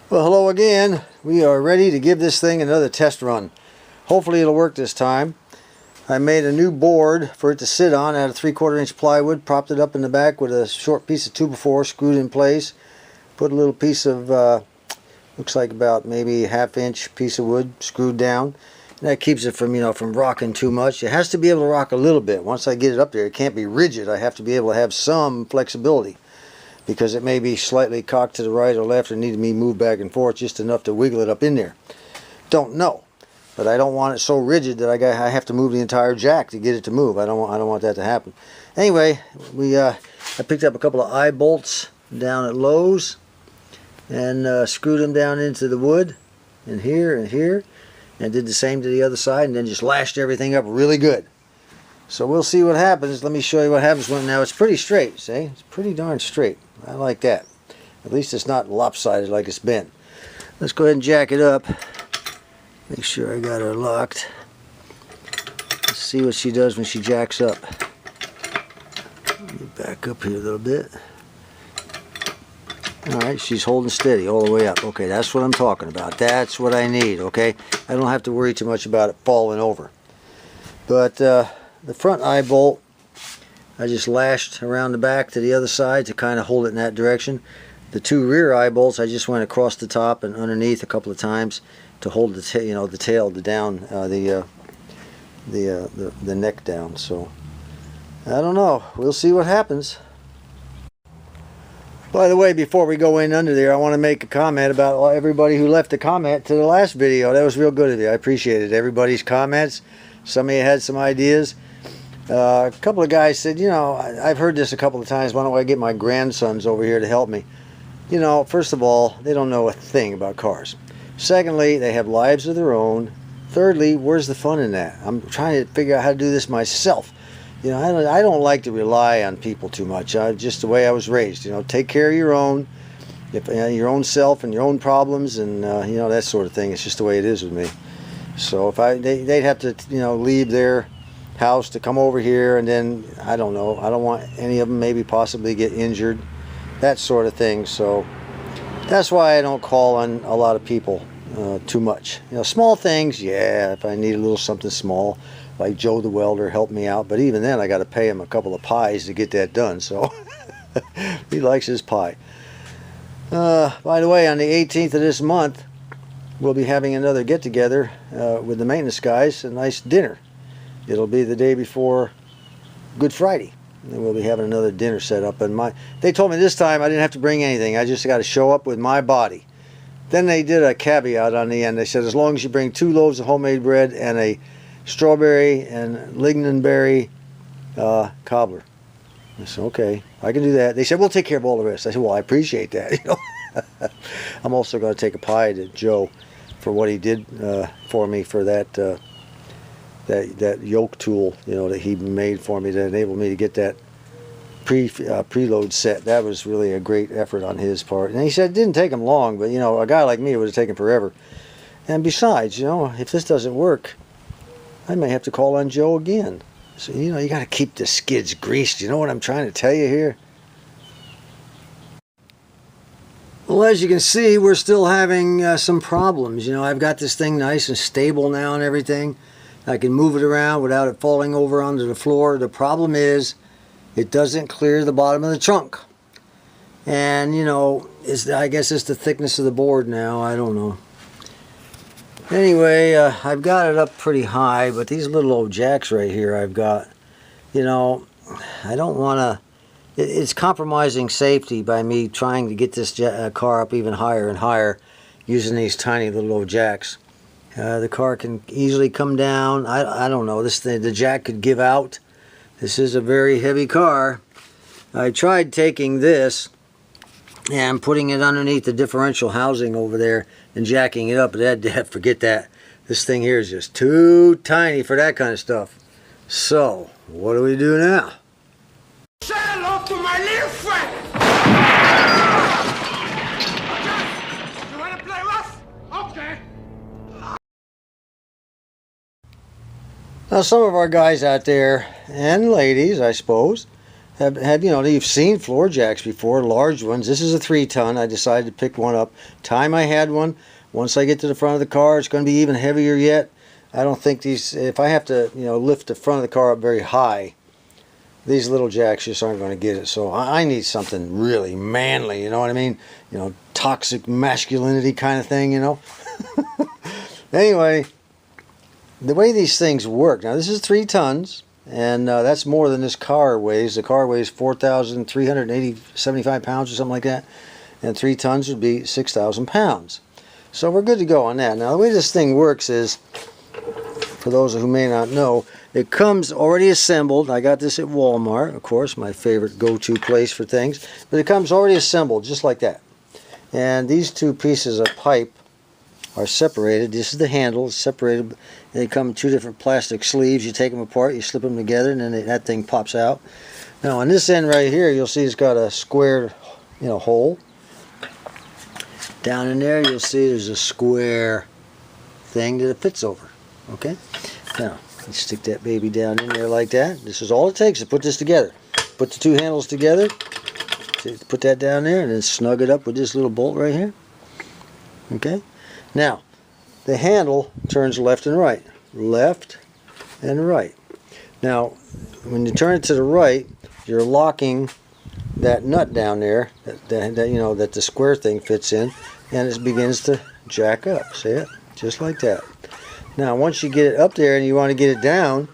Well, hello again. We are ready to give this thing another test run. Hopefully it'll work this time. I made a new board for it to sit on out of 3/4 inch plywood, propped it up in the back with a short piece of 2x4 screwed in place. Put a little piece of, looks like about maybe ½ inch piece of wood screwed down. And that keeps it from rocking too much. It has to be able to rock a little bit. Once I get it up there, it can't be rigid. I have to be able to have some flexibility, because it may be slightly cocked to the right or left or need to be moved back and forth just enough to wiggle it up in there. Don't know, but I don't want it so rigid that I have to move the entire jack to get it to move. I don't want that to happen. Anyway, I picked up a couple of eye bolts down at Lowe's and screwed them down into the wood and here, and did the same to the other side, and then just lashed everything up really good. So we'll see what happens. Let me show you what happens when now it's pretty straight. See, it's pretty darn straight. I like that. At least it's not lopsided like it's been. Let's go ahead and jack it up. Make sure I got her locked. Let's see what she does when she jacks up. Let me back up here a little bit. Alright, she's holding steady all the way up. Okay, that's what I'm talking about. That's what I need, okay? I don't have to worry too much about it falling over. But the front eye bolt, I just lashed around the back to the other side to kind of hold it in that direction. The two rear eye bolts, I just went across the top and underneath a couple of times to hold the tail, the neck down. So I don't know. We'll see what happens. By the way, before we go in under there, I want to make a comment about everybody who left a comment to the last video. That was real good of you. I appreciated everybody's comments. Some of you had some ideas. A couple of guys said, I've heard this a couple of times, why don't I get my grandsons over here to help me? First of all, they don't know a thing about cars. Secondly, they have lives of their own. Thirdly, where's the fun in that? I'm trying to figure out how to do this myself. I don't like to rely on people too much. Just the way I was raised. Take care of your own, your own self and your own problems, and that sort of thing. It's just the way it is with me. So if they'd have to leave their house to come over here, and then I don't know, I don't want any of them maybe possibly get injured, that sort of thing. So that's why I don't call on a lot of people too much. Small things, yeah, if I need a little something small, like Joe the welder helped me out, but even then I got to pay him a couple of pies to get that done. So he likes his pie. By the way, on the 18th of this month we'll be having another get-together with the maintenance guys, a nice dinner. It'll be the day before Good Friday, and we'll be having another dinner set up. And they told me this time I didn't have to bring anything. I just got to show up with my body. Then they did a caveat on the end. They said as long as you bring 2 loaves of homemade bread and a strawberry and lingonberry cobbler. I said, okay, I can do that. They said, we'll take care of all the rest. I said, well, I appreciate that. I'm also going to take a pie to Joe for what he did for me for that yoke tool, that he made for me to enable me to get that preload set. That was really a great effort on his part. And he said it didn't take him long, but a guy like me, it would have taken forever. And besides, if this doesn't work, I may have to call on Joe again. So you got to keep the skids greased. You know what I'm trying to tell you here? Well, as you can see, we're still having some problems. I've got this thing nice and stable now and everything. I can move it around without it falling over onto the floor. The problem is it doesn't clear the bottom of the trunk. And, I guess it's the thickness of the board now. I don't know. Anyway, I've got it up pretty high, but these little old jacks right here I've got, I don't want to... It's compromising safety by me trying to get this car up even higher and higher using these tiny little old jacks. The car can easily come down. I don't know. The jack could give out. This is a very heavy car. I tried taking this and putting it underneath the differential housing over there and jacking it up, but forget that. This thing here is just too tiny for that kind of stuff. So, what do we do now? Say hello to my little friend! You wanna play rough? Okay. Now some of our guys out there, and ladies I suppose, have you know, you've seen floor jacks before, large ones. This is a 3-ton. I decided to pick one up. Time I had one. Once I get to the front of the car, it's going to be even heavier yet. I don't think these, if I have to, you know, lift the front of the car up very high, these little jacks just aren't going to get it. So I need something really manly, you know what I mean? You know, toxic masculinity kind of thing, you know? Anyway, the way these things work, now this is 3 tons, and that's more than this car weighs. The car weighs 4,375 pounds or something like that, and 3 tons would be 6,000 pounds. So we're good to go on that. Now the way this thing works is, for those who may not know, it comes already assembled. I got this at Walmart, of course, my favorite go-to place for things. But it comes already assembled, just like that. And these 2 pieces of pipe are separated. This is the handle, it's separated. They come in 2 different plastic sleeves. You take them apart, you slip them together, and then that thing pops out. Now on this end right here, you'll see it's got a square, you know, hole. Down in there, you'll see there's a square thing that it fits over. Okay? Now, you stick that baby down in there like that. This is all it takes to put this together. Put the 2 handles together, put that down there, and then snug it up with this little bolt right here. Okay? Now, the handle turns left and right. Left and right. Now, when you turn it to the right, you're locking that nut down there that you know, that the square thing fits in, and it begins to jack up. See it? Just like that. Now once you get it up there and you want to get it down,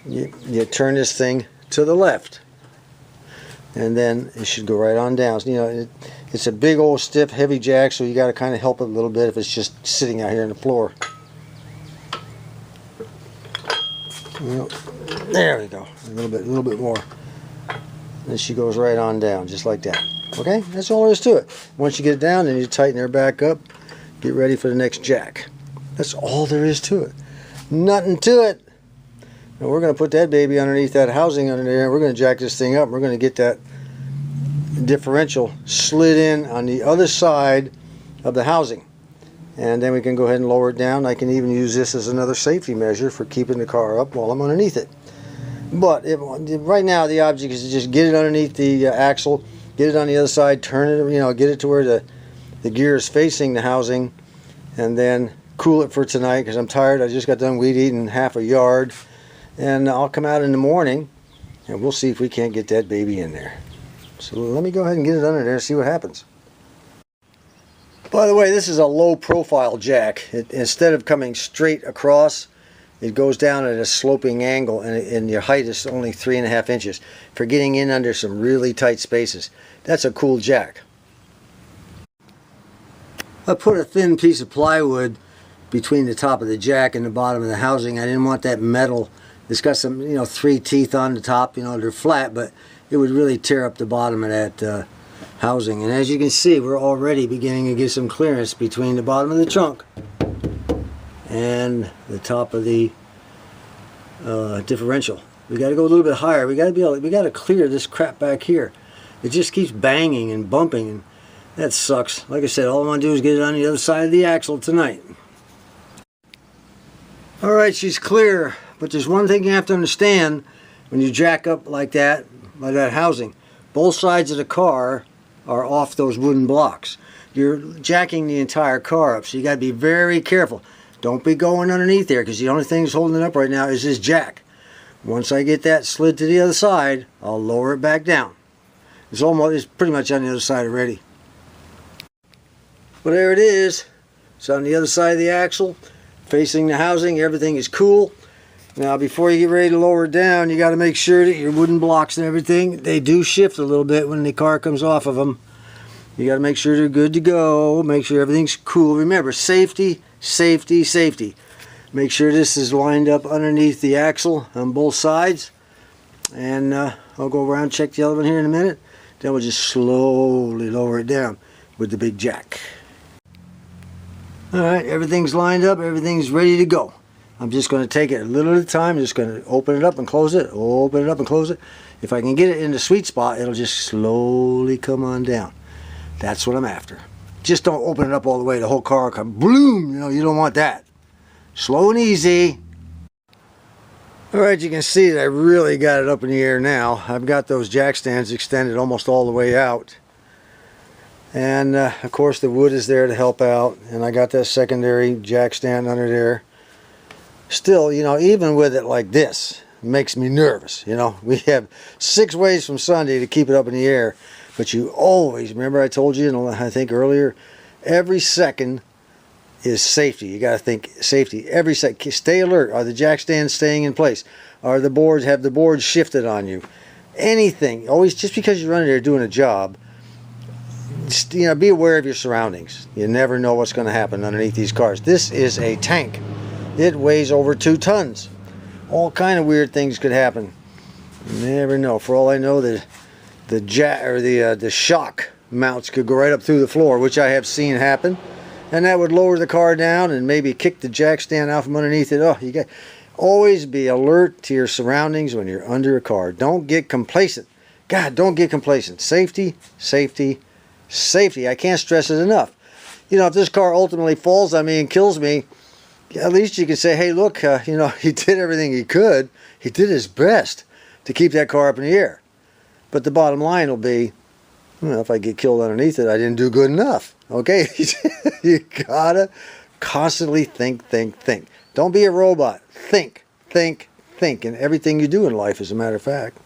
you turn this thing to the left, and then it should go right on down. So, you know, it's a big old stiff heavy jack, so you got to kind of help it a little bit if it's just sitting out here on the floor. Well, there we go. A little bit more. And she goes right on down, just like that. Okay, that's all there is to it. Once you get it down, then you tighten her back up, get ready for the next jack. That's all there is to it. Nothing to it. Now we're going to put that baby underneath that housing under there, and we're going to jack this thing up. We're going to get that differential slid in on the other side of the housing. And then we can go ahead and lower it down. I can even use this as another safety measure for keeping the car up while I'm underneath it. But right now the object is to just get it underneath the axle, get it on the other side, turn it, you know, get it to where the gear is facing the housing, and then cool it for tonight because I'm tired. I just got done weed eating half a yard, and I'll come out in the morning and we'll see if we can't get that baby in there. So let me go ahead and get it under there and see what happens. By the way, this is a low profile jack. Instead of coming straight across, it goes down at a sloping angle, and your height is only 3.5 inches for getting in under some really tight spaces. That's a cool jack. I put a thin piece of plywood between the top of the jack and the bottom of the housing. I didn't want that metal. It's got some, you know, 3 teeth on the top. You know, they're flat, but it would really tear up the bottom of that housing. And as you can see, we're already beginning to get some clearance between the bottom of the trunk and the top of the differential. We got to go a little bit higher. We got to clear this crap back here. It just keeps banging and bumping, and that sucks. Like I said, all I want to do is get it on the other side of the axle tonight. All right, she's clear, but there's one thing you have to understand when you jack up like that by that housing. Both sides of the car are off those wooden blocks. You're jacking the entire car up, so you got to be very careful. Don't be going underneath there, because the only thing that's holding it up right now is this jack. Once I get that slid to the other side, I'll lower it back down. It's pretty much on the other side already. But there it is. It's on the other side of the axle, facing the housing. Everything is cool. Now, before you get ready to lower it down, you got to make sure that your wooden blocks and everything, they do shift a little bit when the car comes off of them. You got to make sure they're good to go. Make sure everything's cool. Remember, safety, safety, safety. Make sure this is lined up underneath the axle on both sides. And I'll go around and check the other one here in a minute. Then we'll just slowly lower it down with the big jack. Alright, everything's lined up. Everything's ready to go. I'm just going to take it a little at a time. I'm just going to open it up and close it. Open it up and close it. If I can get it in the sweet spot, it'll just slowly come on down. That's what I'm after. Just don't open it up all the way. The whole car will come bloom. You know, you don't want that. Slow and easy. Alright, you can see that I really got it up in the air now. I've got those jack stands extended almost all the way out. And of course the wood is there to help out. And I got that secondary jack stand under there. Still, you know, even with it like this, it makes me nervous. You know, we have 6 ways from Sunday to keep it up in the air. But you always, remember I told you, I think earlier, every second is safety. You got to think safety every second. Stay alert. Are the jack stands staying in place? Are the boards, have the boards shifted on you? Anything. Always, just because you're running there doing a job, you know, be aware of your surroundings. You never know what's going to happen underneath these cars. This is a tank. It weighs over 2 tons. All kind of weird things could happen. You never know. For all I know, the shock mounts could go right up through the floor, which I have seen happen. And that would lower the car down and maybe kick the jack stand out from underneath it. Oh, you got always be alert to your surroundings when you're under a car. Don't get complacent. God, don't get complacent. Safety, safety, safety. I can't stress it enough. You know, if this car ultimately falls on me and kills me, at least you can say, hey, look, you know, he did everything he could. He did his best to keep that car up in the air. But the bottom line will be, well, if I get killed underneath it, I didn't do good enough. Okay? You gotta constantly think. Don't be a robot. Think. In everything you do in life, as a matter of fact.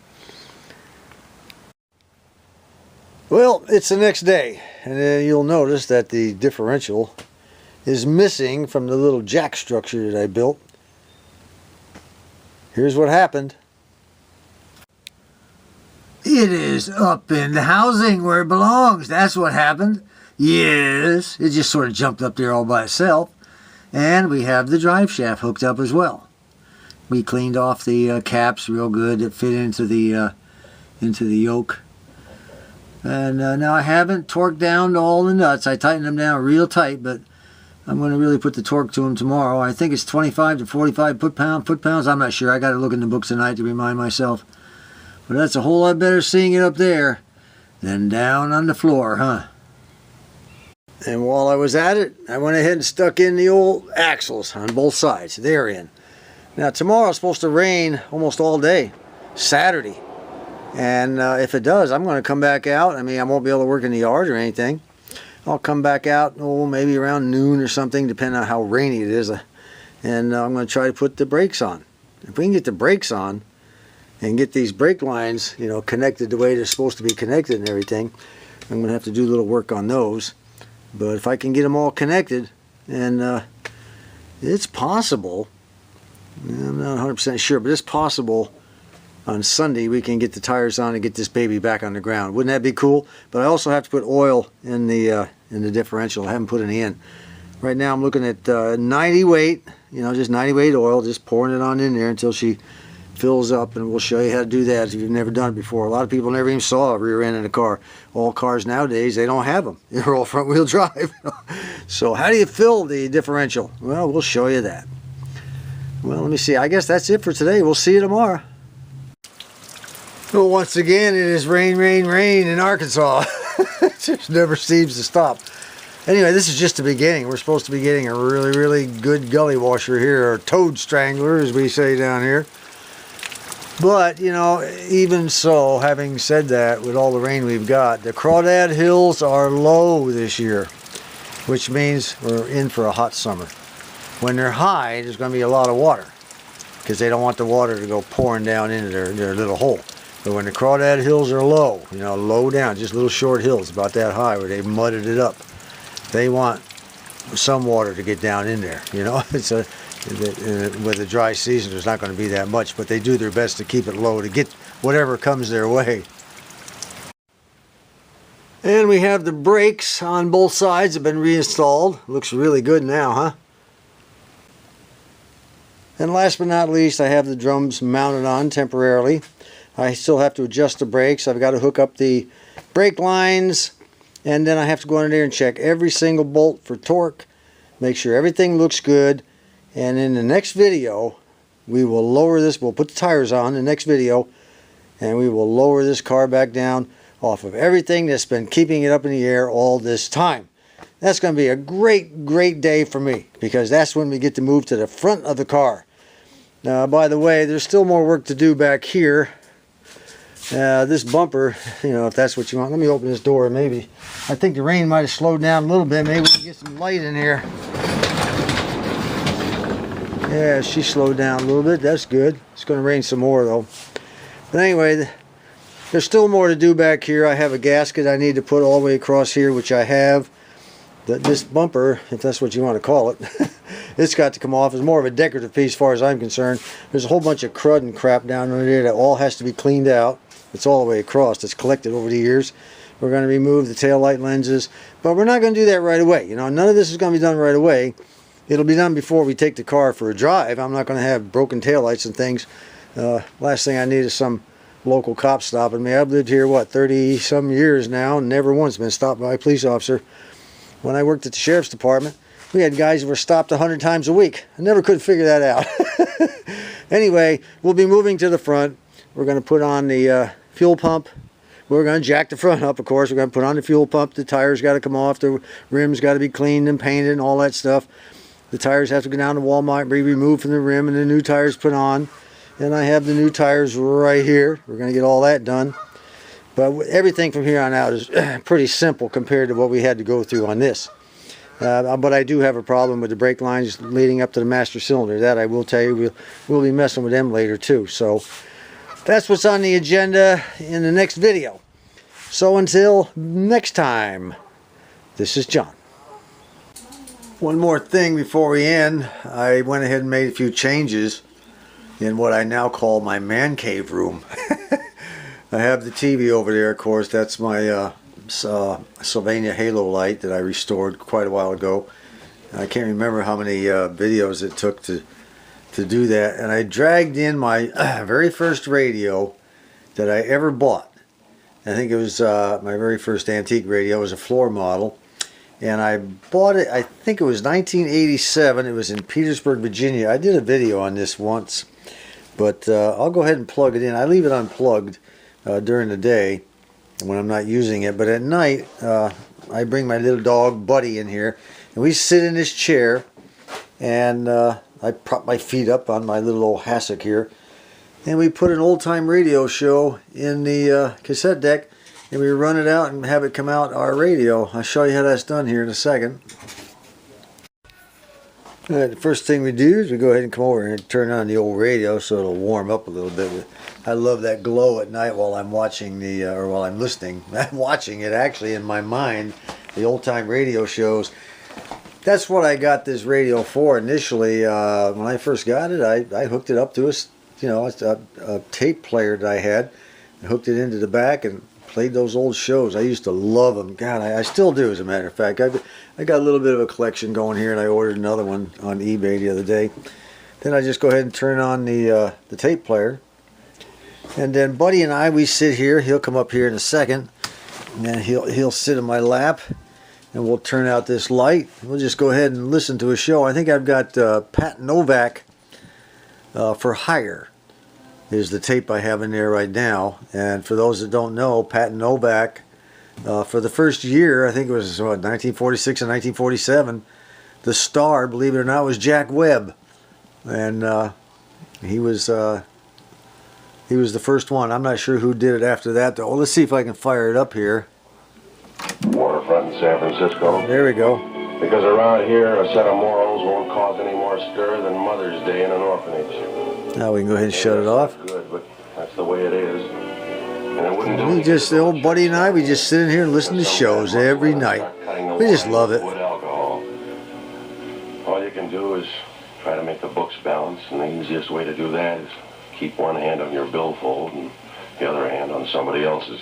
Well, it's the next day, and then you'll notice that the differential is missing from the little jack structure that I built. Here's what happened. It is up in the housing where it belongs. That's what happened. Yes, it just sort of jumped up there all by itself. And we have the drive shaft hooked up as well. We cleaned off the caps real good that fit into the yoke. And now I haven't torqued down all the nuts. I tightened them down real tight, but I'm going to really put the torque to them tomorrow. I think it's 25 to 45 foot-pounds. I'm not sure. I got to look in the book tonight to remind myself. But that's a whole lot better seeing it up there than down on the floor, huh? And while I was at it, I went ahead and stuck in the old axles on both sides. They're in. Now tomorrow's supposed to rain almost all day, Saturday. And if it does, I'm going to come back out. I mean, I won't be able to work in the yard or anything. I'll come back out, maybe around noon or something, depending on how rainy it is. And I'm going to try to put the brakes on. If we can get the brakes on, and get these brake lines, you know, connected the way they're supposed to be connected and everything, I'm going to have to do a little work on those. But if I can get them all connected, and it's possible, I'm not 100% sure, but it's possible on Sunday we can get the tires on and get this baby back on the ground. Wouldn't that be cool? But I also have to put oil in the differential. I haven't put any in. Right now I'm looking at 90 weight, you know, just 90 weight oil, just pouring it on in there until she fills up, and we'll show you how to do that if you've never done it before. A lot of people never even saw a rear end in a car. All cars nowadays, they don't have them. They're all front wheel drive. So how do you fill the differential? Well, we'll show you that. Well, let me see. I guess that's it for today. We'll see you tomorrow. Well, once again, it is rain in Arkansas. It just never seems to stop. Anyway, this is just the beginning. We're supposed to be getting a really good gully washer here, or toad strangler, as we say down here. But, you know, even so, having said that, with all the rain we've got, the crawdad hills are low this year, which means we're in for a hot summer. When they're high, there's going to be a lot of water, because they don't want the water to go pouring down into their little hole. But when the crawdad hills are low, you know, low down, just little short hills about that high where they've mudded it up, they want some water to get down in there, you know. With the dry season, there's not going to be that much, but they do their best to keep it low to get whatever comes their way. And we have the brakes on both sides have been reinstalled. Looks really good now, huh? And last but not least, I have the drums mounted on temporarily. I still have to adjust the brakes. I've got to hook up the brake lines, and then I have to go in there and check every single bolt for torque, make sure everything looks good. And in the next video, we will lower this. We'll put the tires on in the next video, and we will lower this car back down off of everything that's been keeping it up in the air all this time. That's going to be a great day for me, because that's when we get to move to the front of the car. By the way, there's still more work to do back here. This bumper, you know, if that's what you want. Let me open this door. Maybe I think the rain might have slowed down a little bit. Maybe we can get some light in here. Yeah, she slowed down a little bit. That's good. It's going to rain some more though. But anyway, there's still more to do back here. I have a gasket I need to put all the way across here, which I have. This bumper, if that's what you want to call it, it's got to come off. It's more of a decorative piece as far as I'm concerned. There's a whole bunch of crud and crap down under there that all has to be cleaned out. It's all the way across. It's collected over the years. We're going to remove the taillight lenses, but we're not going to do that right away. You know, none of this is going to be done right away. It'll be done before we take the car for a drive. I'm not going to have broken taillights and things. Last thing I need is some local cop stopping me. I've lived here, what, 30-some years now, and never once been stopped by a police officer. When I worked at the sheriff's department, we had guys who were stopped 100 times a week. I never could figure that out. Anyway, we'll be moving to the front. We're going to put on the fuel pump. We're going to jack the front up, of course. We're going to put on the fuel pump. The tires got to come off. The rims got to be cleaned and painted and all that stuff. The tires have to go down to Walmart and be removed from the rim and the new tires put on. And I have the new tires right here. We're going to get all that done. But everything from here on out is pretty simple compared to what we had to go through on this. But I do have a problem with the brake lines leading up to the master cylinder. That I will tell you, we'll be messing with them later too. So that's what's on the agenda in the next video. So until next time, this is John. One more thing before we end. I went ahead and made a few changes in what I now call my man cave room. I have the TV over there, of course. That's my Sylvania Halo light that I restored quite a while ago. I can't remember how many videos it took to do that. And I dragged in my very first radio that I ever bought. I think it was my very first antique radio. It was a floor model. And I bought it, I think it was 1987. It was in Petersburg, Virginia. I did a video on this once. But I'll go ahead and plug it in. I leave it unplugged during the day when I'm not using it, but at night I bring my little dog Buddy in here and we sit in this chair and I prop my feet up on my little old hassock here and we put an old-time radio show in the cassette deck and we run it out and have it come out our radio. I'll show you how that's done here in a second. Alright, the first thing we do is we go ahead and come over and turn on the old radio so it'll warm up a little bit. I love that glow at night while I'm watching the, or while I'm listening. I'm watching it actually in my mind, the old-time radio shows. That's what I got this radio for initially. When I first got it, I hooked it up to a tape player that I had. I hooked it into the back and played those old shows. I used to love them. God, I still do, as a matter of fact. I got a little bit of a collection going here, and I ordered another one on eBay the other day. Then I just go ahead and turn on the tape player. And then Buddy and I, we sit here. He'll come up here in a second. And then he'll sit in my lap. And we'll turn out this light. We'll just go ahead and listen to a show. I think I've got Pat Novak for Hire is the tape I have in there right now. And for those that don't know, Pat Novak, for the first year, I think it was what, 1946 and 1947, the star, believe it or not, was Jack Webb. And he was the first one. I'm not sure who did it after that, though. Well, let's see if I can fire it up here. Waterfront in San Francisco. There we go. Because around here, a set of morals won't cause any more stir than Mother's Day in an orphanage. Now we can go ahead and shut it off. Good, but that's the way it is. And it wouldn't do We just, the old Buddy and I, we just sit in here and listen to shows every night. We just love it. Wood alcohol. All you can do is try to make the books balance, and the easiest way to do that is keep one hand on your billfold and the other hand on somebody else's.